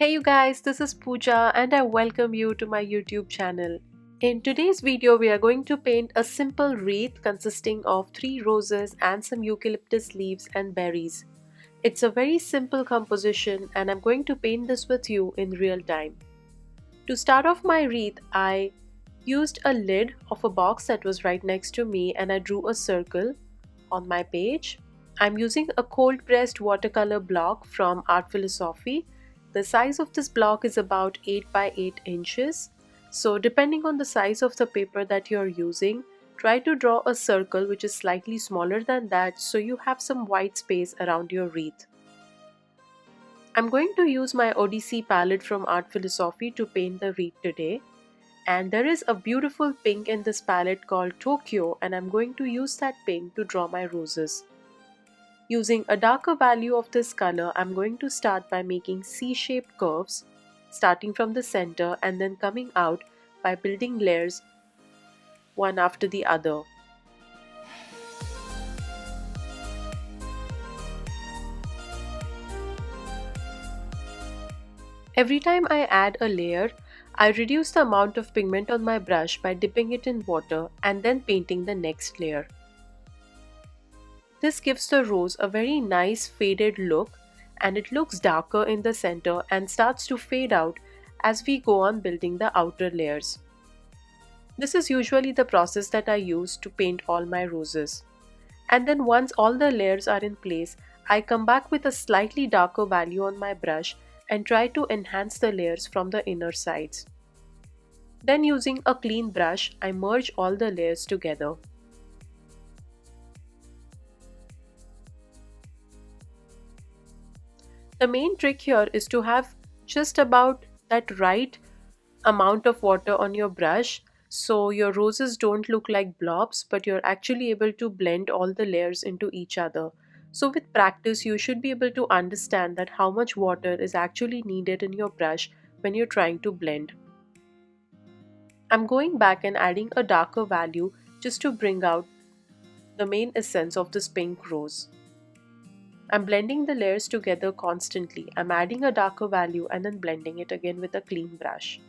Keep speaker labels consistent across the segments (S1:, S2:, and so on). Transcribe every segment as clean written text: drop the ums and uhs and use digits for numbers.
S1: Hey you guys, this is Pooja and I welcome you to my YouTube channel. In today's video, we are going to paint a simple wreath consisting of 3 roses and some eucalyptus leaves and berries. It's a very simple composition and I'm going to paint this with you in real time. To start off my wreath, I used a lid of a box that was right next to me and I drew a circle on my page. I'm using a cold pressed watercolor block from Art Philosophy. The size of this block is about 8 by 8 inches. So depending on the size of the paper that you're using, try to draw a circle which is slightly smaller than that so you have some white space around your wreath. I'm going to use my Odyssey palette from Art Philosophy to paint the wreath today. And there is a beautiful pink in this palette called Tokyo, and I'm going to use that pink to draw my roses. Using a darker value of this color, I'm going to start by making C-shaped curves, starting from the center and then coming out by building layers one after the other. Every time I add a layer, I reduce the amount of pigment on my brush by dipping it in water and then painting the next layer. This gives the rose a very nice faded look and it looks darker in the center and starts to fade out as we go on building the outer layers. This is usually the process that I use to paint all my roses. And then once all the layers are in place, I come back with a slightly darker value on my brush and try to enhance the layers from the inner sides. Then using a clean brush, I merge all the layers together. The main trick here is to have just about that right amount of water on your brush so your roses don't look like blobs but you're actually able to blend all the layers into each other. So with practice you should be able to understand that how much water is actually needed in your brush when you're trying to blend. I'm going back and adding a darker value just to bring out the main essence of this pink rose. I'm blending the layers together constantly. I'm adding a darker value and then blending it again with a clean brush.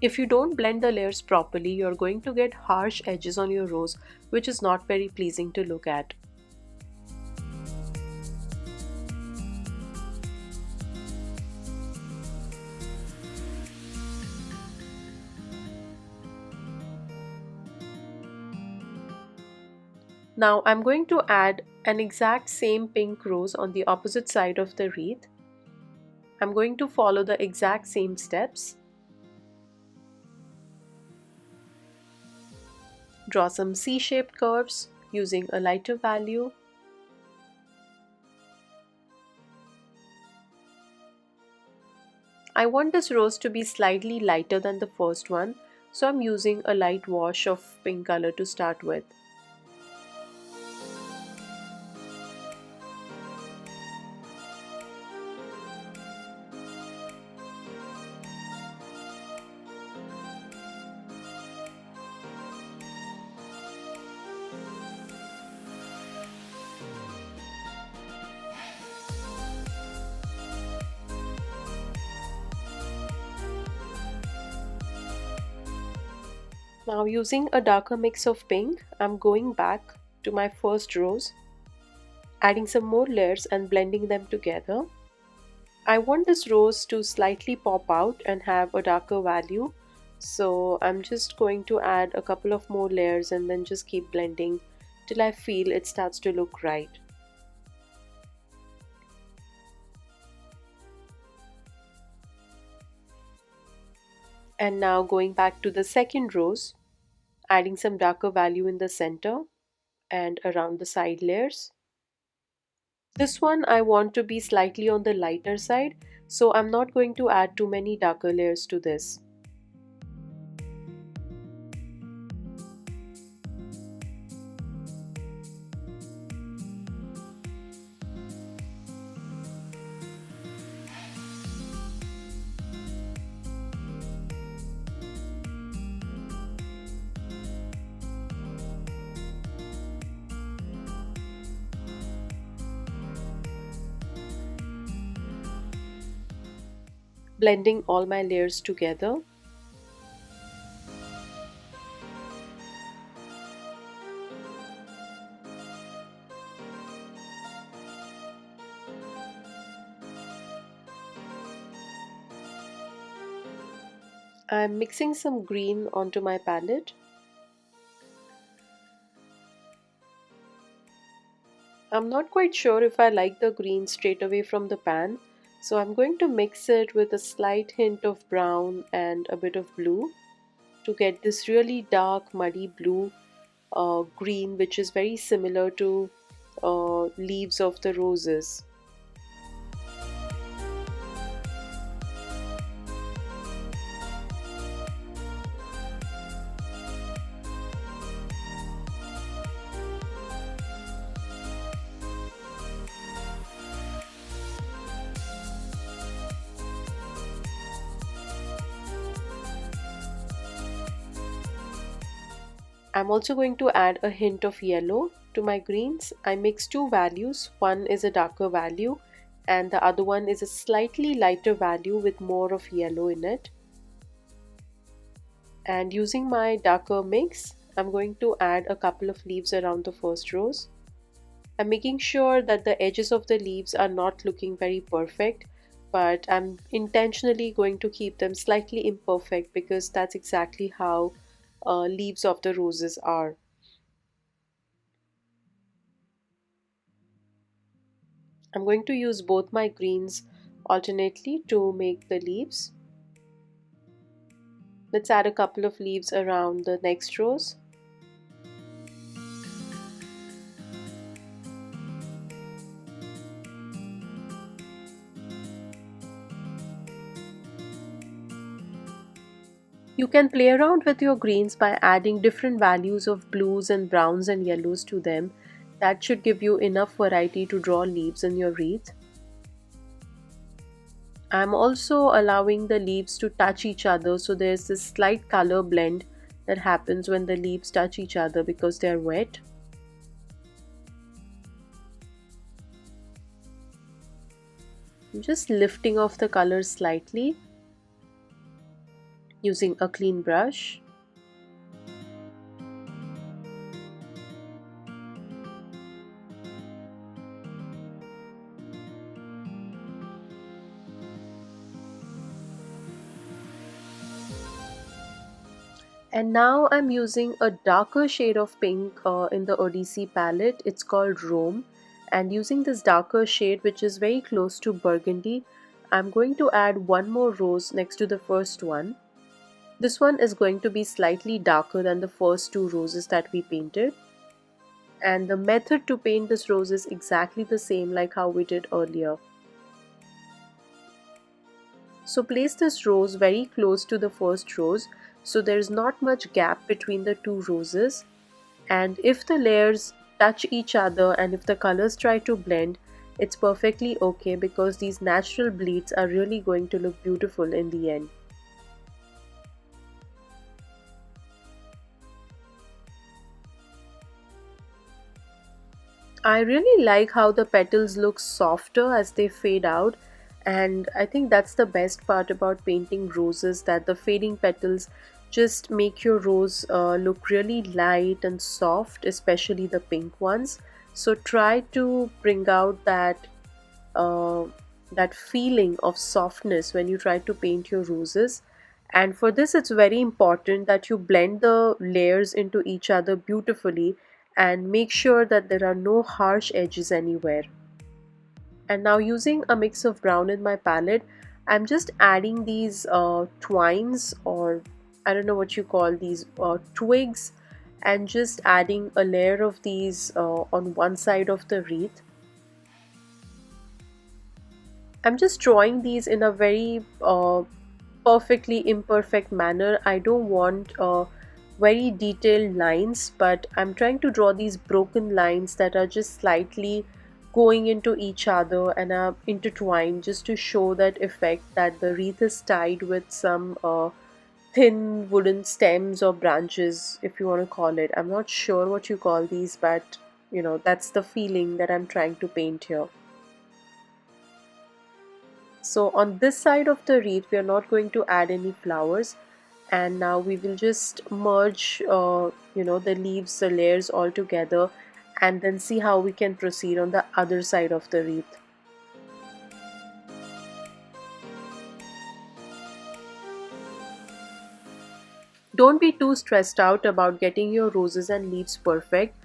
S1: If you don't blend the layers properly, you're going to get harsh edges on your rose, which is not very pleasing to look at. Now I'm going to add an exact same pink rose on the opposite side of the wreath. I'm going to follow the exact same steps. Draw some C-shaped curves using a lighter value. I want this rose to be slightly lighter than the first one, so I'm using a light wash of pink color to start with. Now using a darker mix of pink, I'm going back to my first rose, adding some more layers and blending them together. I want this rose to slightly pop out and have a darker value, so I'm just going to add a couple of more layers and then just keep blending till I feel it starts to look right. And now going back to the second rose, adding some darker value in the center and around the side layers. This one I want to be slightly on the lighter side, so I'm not going to add too many darker layers to this. blending all my layers together. I'm mixing some green onto my palette. I'm not quite sure if I like the green straight away from the pan, so I'm going to mix it with a slight hint of brown and a bit of blue to get this really dark muddy blue green, which is very similar to leaves of the roses. I'm also going to add a hint of yellow to my greens. I mix two values. One is a darker value and the other one is a slightly lighter value with more of yellow in it. And using my darker mix, I'm going to add a couple of leaves around the first rows. I'm making sure that the edges of the leaves are not looking very perfect, but I'm intentionally going to keep them slightly imperfect because that's exactly how leaves of the roses are. I'm going to use both my greens alternately to make the leaves. Let's add a couple of leaves around the next rows. You can play around with your greens by adding different values of blues and browns and yellows to them. That should give you enough variety to draw leaves in your wreath. I'm also allowing the leaves to touch each other, so there's this slight color blend that happens when the leaves touch each other because they're wet. I'm just lifting off the colors slightly using a clean brush. And now I'm using a darker shade of pink in the Odyssey palette. It's called Rome. And using this darker shade, which is very close to burgundy, I'm going to add one more rose next to the first one. This one is going to be slightly darker than the first two roses that we painted. And the method to paint this rose is exactly the same like how we did earlier. So place this rose very close to the first rose, so there is not much gap between the two roses, and if the layers touch each other and if the colors try to blend, it's perfectly okay because these natural bleeds are really going to look beautiful in the end. I really like how the petals look softer as they fade out, and I think that's the best part about painting roses, that the fading petals just make your rose look really light and soft, especially the pink ones. So try to bring out uh, that feeling of softness when you try to paint your roses. And for this, it's very important that you blend the layers into each other beautifully and make sure that there are no harsh edges anywhere. And now using a mix of brown in my palette, I'm just adding these twines, or I don't know what you call these, twigs, and just adding a layer of these on one side of the wreath. I'm just drawing these in a very perfectly imperfect manner. I don't want very detailed lines, but I'm trying to draw these broken lines that are just slightly going into each other and are intertwined, just to show that effect that the wreath is tied with some thin wooden stems or branches, if you want to call it. I'm not sure what you call these, but that's the feeling that I'm trying to paint here. So on this side of the wreath we are not going to add any flowers, and now we will just merge the leaves, the layers all together, and then see how we can proceed on the other side of the wreath. Don't be too stressed out about getting your roses and leaves perfect.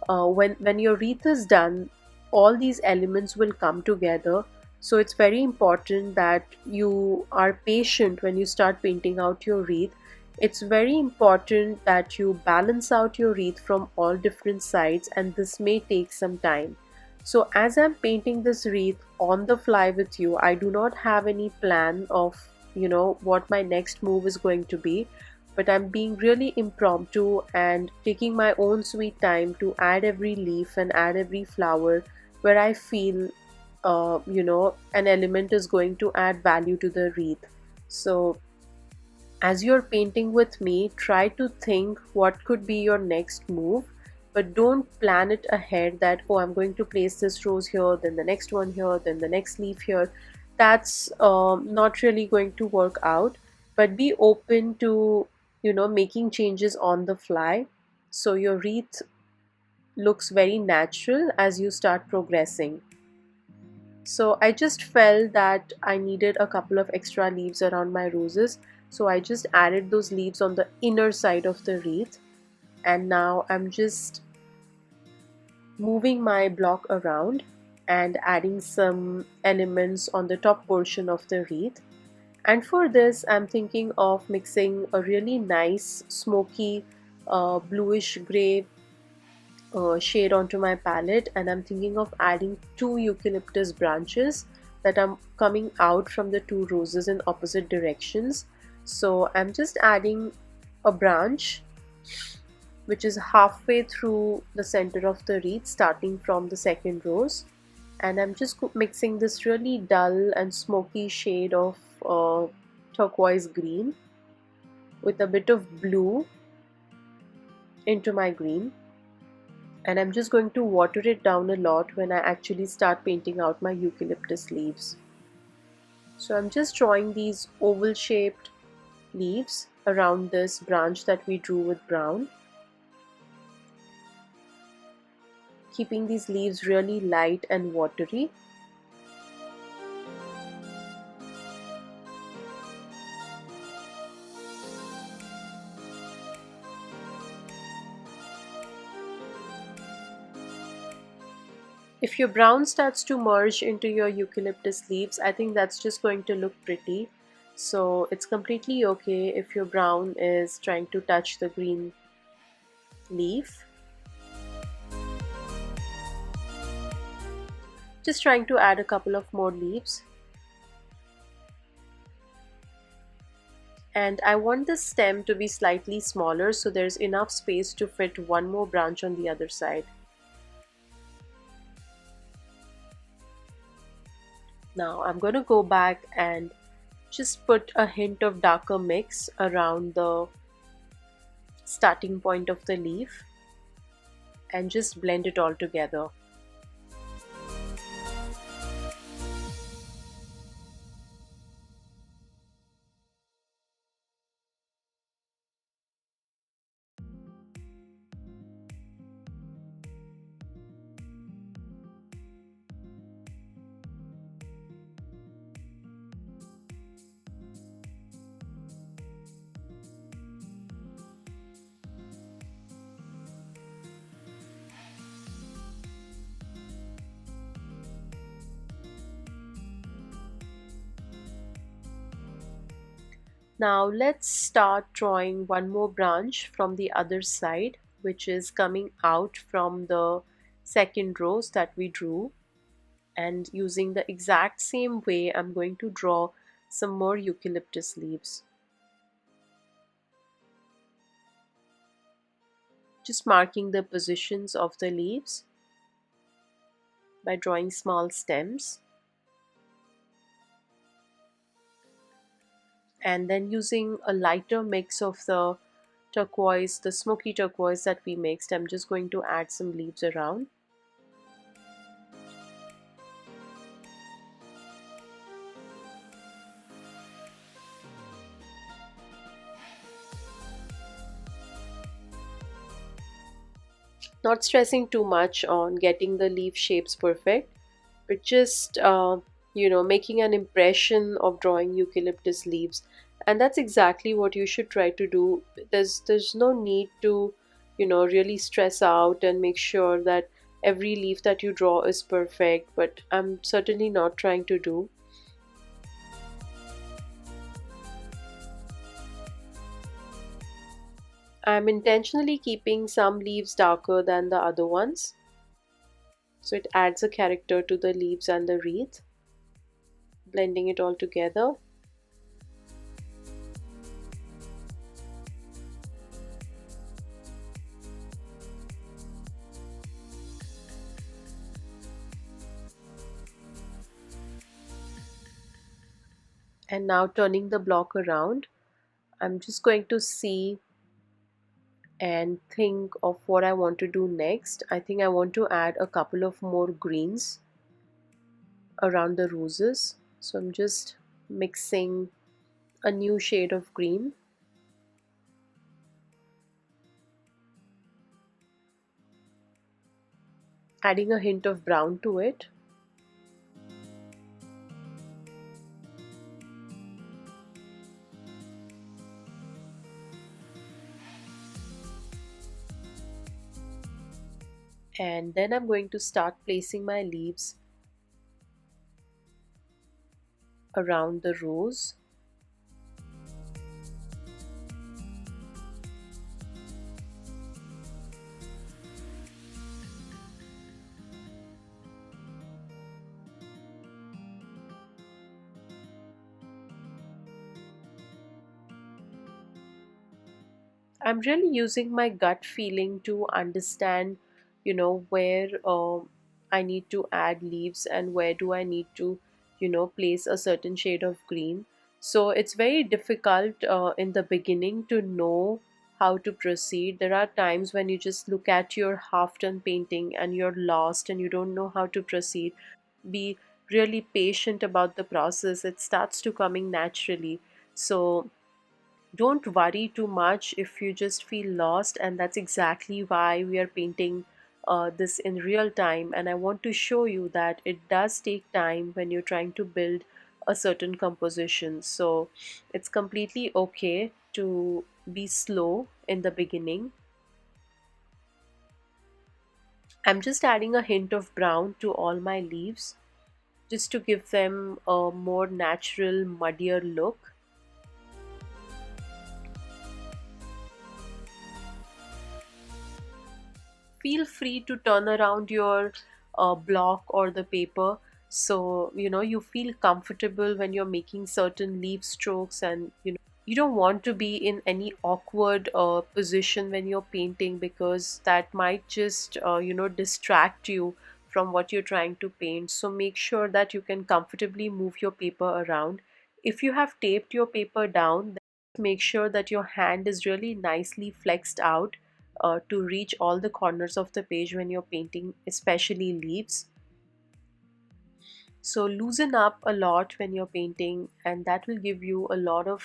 S1: When your wreath is done, all these elements will come together. So it's very important that you are patient when you start painting out your wreath. It's very important that you balance out your wreath from all different sides, and this may take some time. So as I'm painting this wreath on the fly with you, I do not have any plan of what my next move is going to be, but I'm being really impromptu and taking my own sweet time to add every leaf and add every flower where I feel an element is going to add value to the wreath. So as you're painting with me, try to think what could be your next move, but don't plan it ahead that, oh, I'm going to place this rose here, then the next one here, then the next leaf here. That's not really going to work out. But be open to making changes on the fly, so your wreath looks very natural as you start progressing. So I just felt that I needed a couple of extra leaves around my roses, so I just added those leaves on the inner side of the wreath, and now I'm just moving my block around and adding some elements on the top portion of the wreath. And for this I'm thinking of mixing a really nice smoky bluish gray shade onto my palette, and I'm thinking of adding 2 eucalyptus branches that are coming out from the 2 roses in opposite directions. So I'm just adding a branch which is halfway through the center of the wreath, starting from the second rose, and I'm just mixing this really dull and smoky shade of turquoise green with a bit of blue into my green, and I'm just going to water it down a lot when I actually start painting out my eucalyptus leaves. So I'm just drawing these oval shaped leaves around this branch that we drew with brown, keeping these leaves really light and watery. If your brown starts to merge into your eucalyptus leaves, I think that's just going to look pretty. So it's completely okay if your brown is trying to touch the green leaf. Just trying to add a couple of more leaves. And I want the stem to be slightly smaller so there's enough space to fit one more branch on the other side. Now I'm going to go back and just put a hint of darker mix around the starting point of the leaf and just blend it all together. Now let's start drawing one more branch from the other side, which is coming out from the second rose that we drew, and using the exact same way I'm going to draw some more eucalyptus leaves. Just marking the positions of the leaves by drawing small stems. And then using a lighter mix of the turquoise, the smoky turquoise that we mixed, I'm just going to add some leaves around. Not stressing too much on getting the leaf shapes perfect, but just making an impression of drawing eucalyptus leaves. And that's exactly what you should try to do. There's no need to really stress out and make sure that every leaf that you draw is perfect, but I'm certainly not trying to do. I'm intentionally keeping some leaves darker than the other ones, so it adds a character to the leaves and the wreath, blending it all together. And now turning the block around, I'm just going to see and think of what I want to do next. I think I want to add a couple of more greens around the roses. So I'm just mixing a new shade of green, adding a hint of brown to it. And then I'm going to start placing my leaves around the rose. I'm really using my gut feeling to understand, where I need to add leaves and where do I need to, place a certain shade of green. So it's very difficult in the beginning to know how to proceed. There are times when you just look at your half-done painting and you're lost and you don't know how to proceed. Be really patient about the process. It starts to coming naturally. So don't worry too much if you just feel lost, and that's exactly why we are painting this in real time. And I want to show you that it does take time when you're trying to build a certain composition. So it's completely okay to be slow in the beginning. I'm just adding a hint of brown to all my leaves just to give them a more natural, muddier look. Feel free to turn around your block or the paper, so you feel comfortable when you're making certain leaf strokes, and you don't want to be in any awkward position when you're painting, because that might just distract you from what you're trying to paint. So make sure that you can comfortably move your paper around. If you have taped your paper down, then make sure that your hand is really nicely flexed out to reach all the corners of the page when you're painting, especially leaves. So loosen up a lot when you're painting, and that will give you a lot of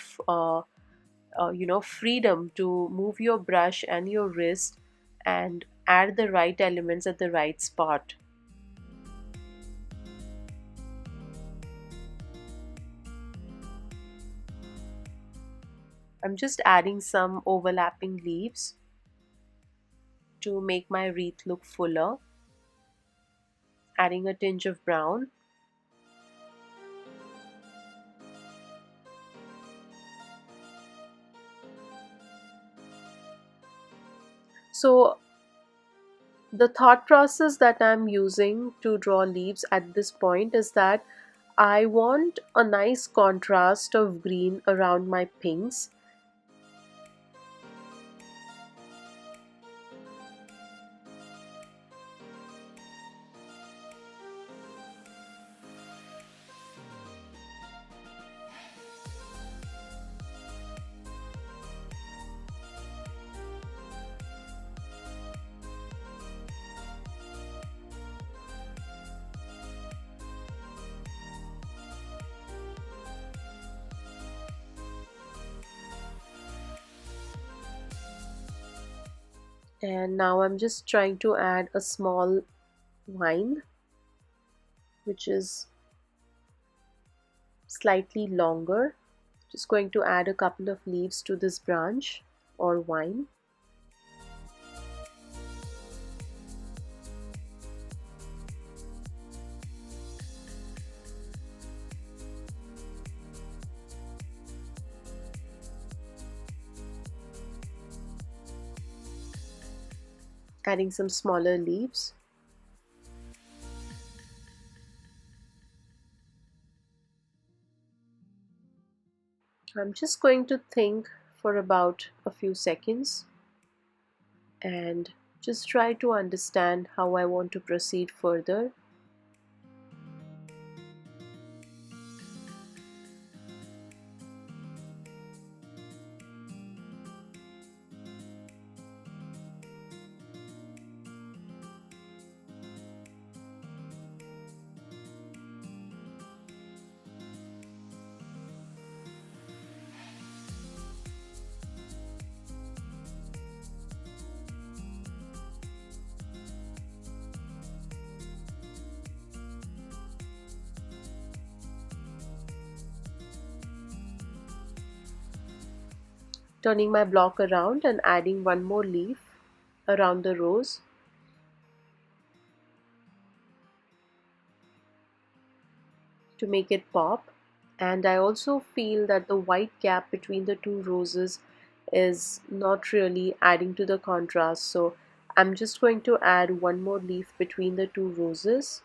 S1: freedom to move your brush and your wrist and add the right elements at the right spot. I'm just adding some overlapping leaves to make my wreath look fuller, adding a tinge of brown. So the thought process that I'm using to draw leaves at this point is that I want a nice contrast of green around my pinks. And now I'm just trying to add a small vine which is slightly longer. Just going to add a couple of leaves to this branch or vine. Adding some smaller leaves. I'm just going to think for about a few seconds and just try to understand how I want to proceed further. Turning my block around and adding one more leaf around the rose. To make it pop. And I also feel that the white gap between the two roses is not really adding to the contrast, so I'm just going to add one more leaf between the two roses.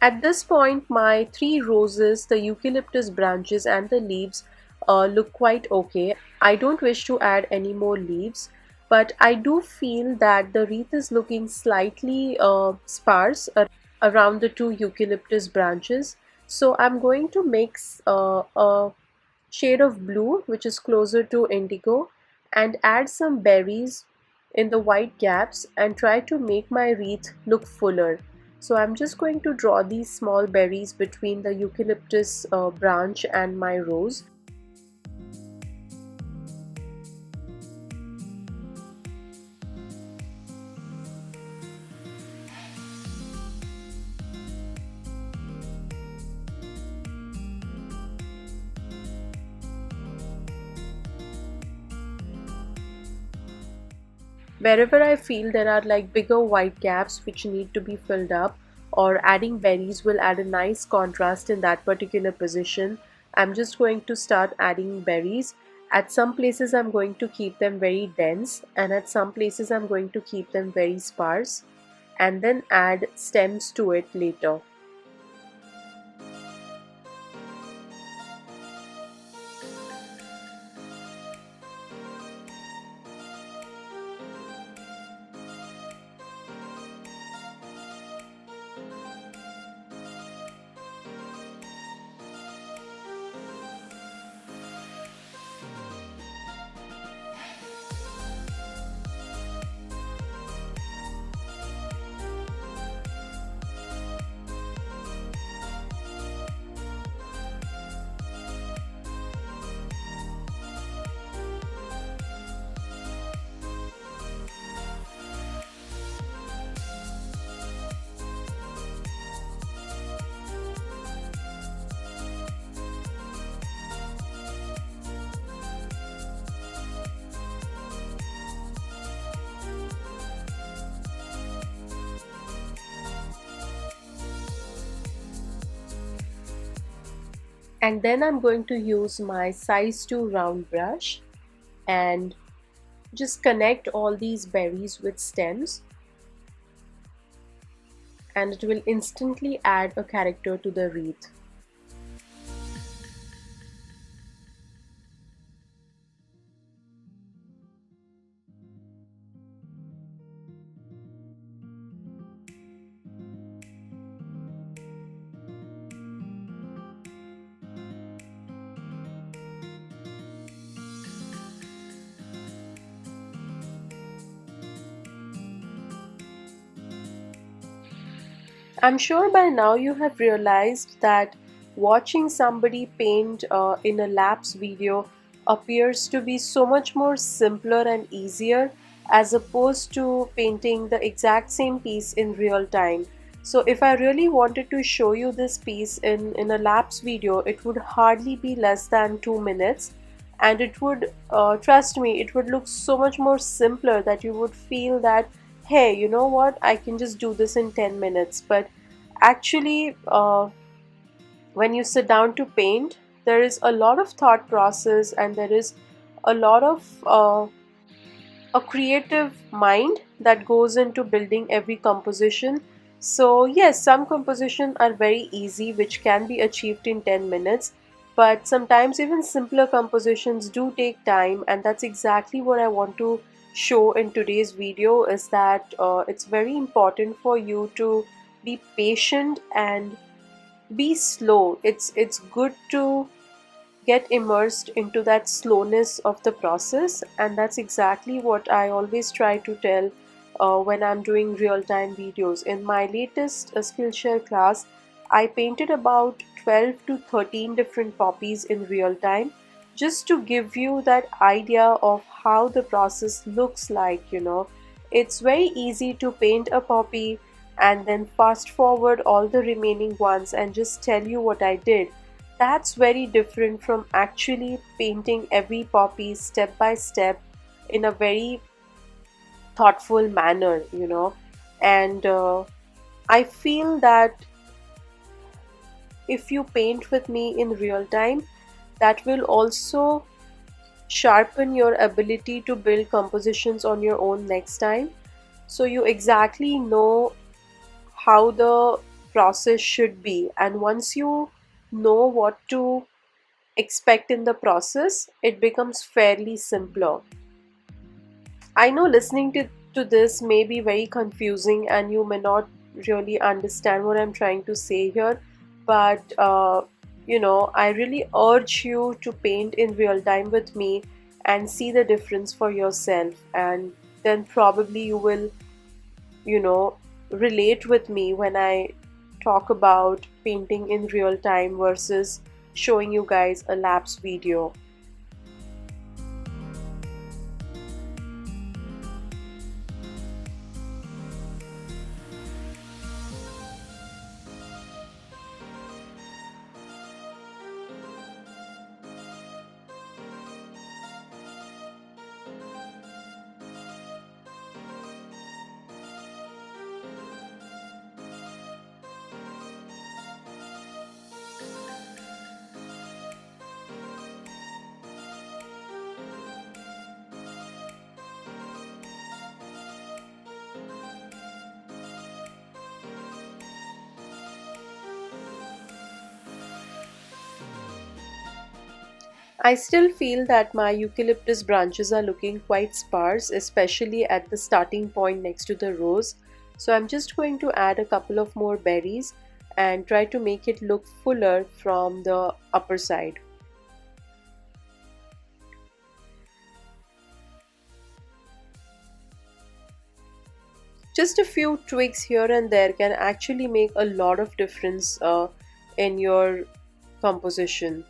S1: At this point, my three roses, the eucalyptus branches and the leaves look quite okay. I don't wish to add any more leaves, but I do feel that the wreath is looking slightly sparse around the two eucalyptus branches. So I'm going to mix a shade of blue, which is closer to indigo, and add some berries in the white gaps and try to make my wreath look fuller. So I'm just going to draw these small berries between the eucalyptus branch and my rose. Wherever I feel there are like bigger white gaps which need to be filled up, or adding berries will add a nice contrast in that particular position, I'm just going to start adding berries. At some places I'm going to keep them very dense, and at some places I'm going to keep them very sparse, and then add stems to it later. And then I'm going to use my size 2 round brush and just connect all these berries with stems, and it will instantly add a character to the wreath. I'm sure by now you have realized that watching somebody paint in a lapse video appears to be so much more simpler and easier as opposed to painting the exact same piece in real time. So if I really wanted to show you this piece in a lapse video, it would hardly be less than 2 minutes, and it would, trust me, it would look so much more simpler that you would feel that, hey, you know what, I can just do this in 10 minutes. But actually, when you sit down to paint, there is a lot of thought process, and there is a lot of a creative mind that goes into building every composition. So yes, some compositions are very easy, which can be achieved in 10 minutes, but sometimes even simpler compositions do take time, and that's exactly what I want to show in today's video, is that it's very important for you to be patient and be slow. It's good to get immersed into that slowness of the process, and that's exactly what I always try to tell when I'm doing real-time videos. In my latest Skillshare class, I painted about 12 to 13 different poppies in real time, just to give you that idea of how the process looks like. It's very easy to paint a poppy and then fast forward all the remaining ones and just tell you what I did. That's very different from actually painting every poppy step by step in a very thoughtful manner. And I feel that if you paint with me in real time, that will also sharpen your ability to build compositions on your own next time. So you exactly know how the process should be, and once you know what to expect in the process, it becomes fairly simpler. I know listening to this may be very confusing, and you may not really understand what I'm trying to say here, but I really urge you to paint in real time with me and see the difference for yourself, and then probably you will, you know, relate with me when I talk about painting in real time versus showing you guys a lapse video. I still feel that my eucalyptus branches are looking quite sparse, especially at the starting point next to the rose. So I'm just going to add a couple of more berries and try to make it look fuller from the upper side. Just a few twigs here and there can actually make a lot of difference in your composition.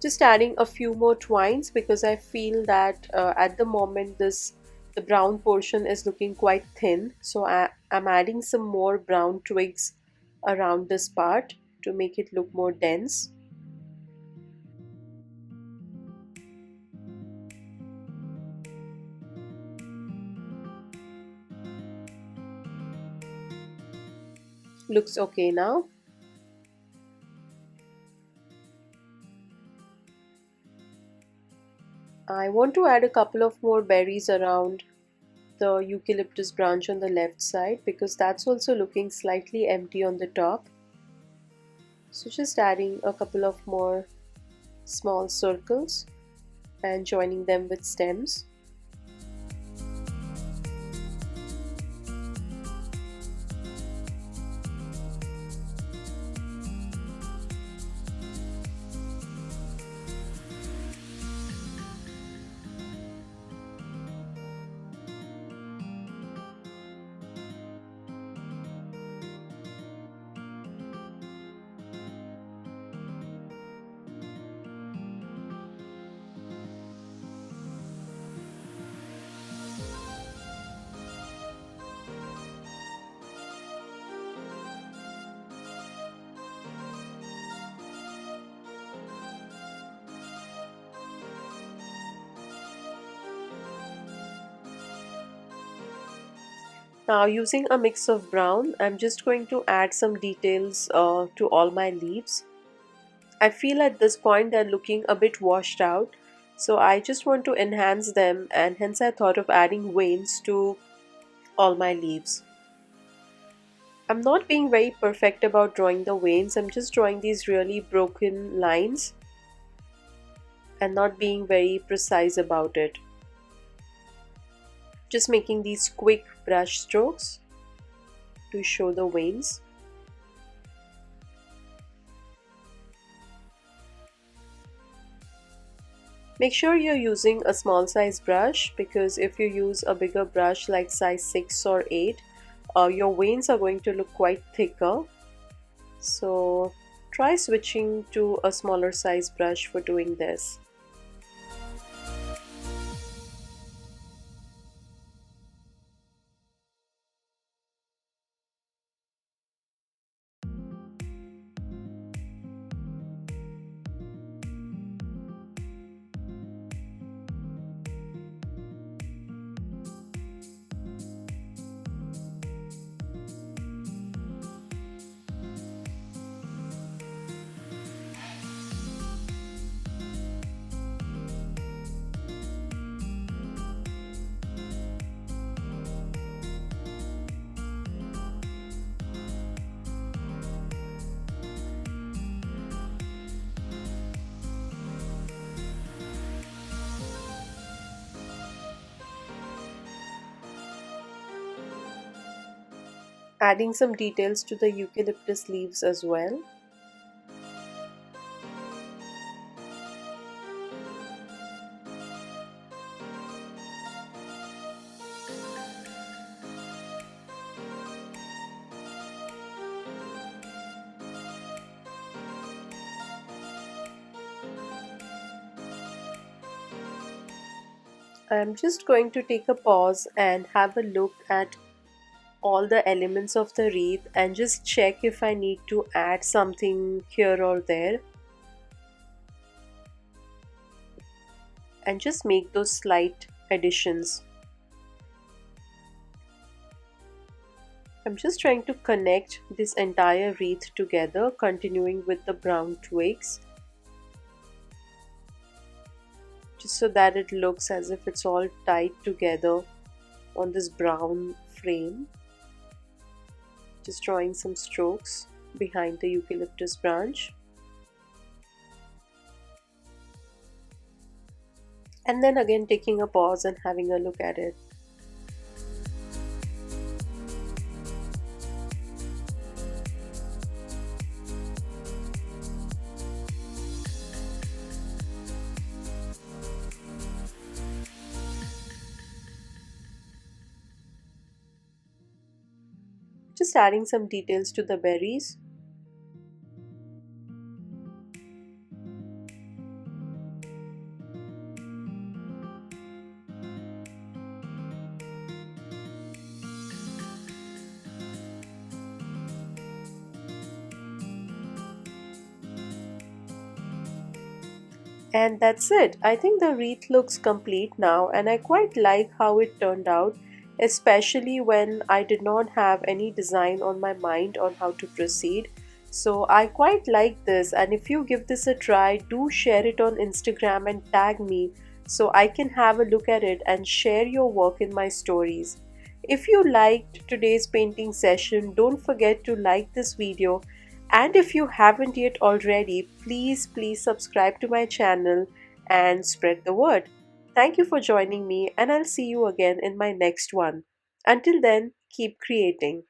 S1: Just adding a few more twines because I feel that at the moment this The brown portion is looking quite thin, so I'm adding some more brown twigs around this part to make it look more dense. Looks okay now. I want to add a couple of more berries around the eucalyptus branch on the left side because that's also looking slightly empty on the top. So just adding a couple of more small circles and joining them with stems. Now using a mix of brown, I'm just going to add some details to all my leaves. I feel at this point they're looking a bit washed out, so I just want to enhance them, and hence I thought of adding veins to all my leaves. I'm not being very perfect about drawing the veins, I'm just drawing these really broken lines and not being very precise about it. Just making these quick brush strokes to show the veins. Make sure you're using a small size brush, because if you use a bigger brush like size 6 or 8, your veins are going to look quite thicker. So try switching to a smaller size brush for doing this. Adding some details to the eucalyptus leaves as well. I'm just going to take a pause and have a look at all the elements of the wreath and just check if I need to add something here or there, and just make those slight additions. I'm just trying to connect this entire wreath together, continuing with the brown twigs, just so that it looks as if it's all tied together on this brown frame. Just drawing some strokes behind the eucalyptus branch. And then again taking a pause and having a look at it. Just adding some details to the berries. And that's it. I think the wreath looks complete now, and I quite like how it turned out, especially when I did not have any design on my mind on how to proceed. So I quite like this, and if you give this a try, do share it on Instagram and tag me so I can have a look at it and share your work in my stories. If you liked today's painting session, don't forget to like this video, and if you haven't yet already, please subscribe to my channel and spread the word. Thank you for joining me, and I'll see you again in my next one. Until then, keep creating.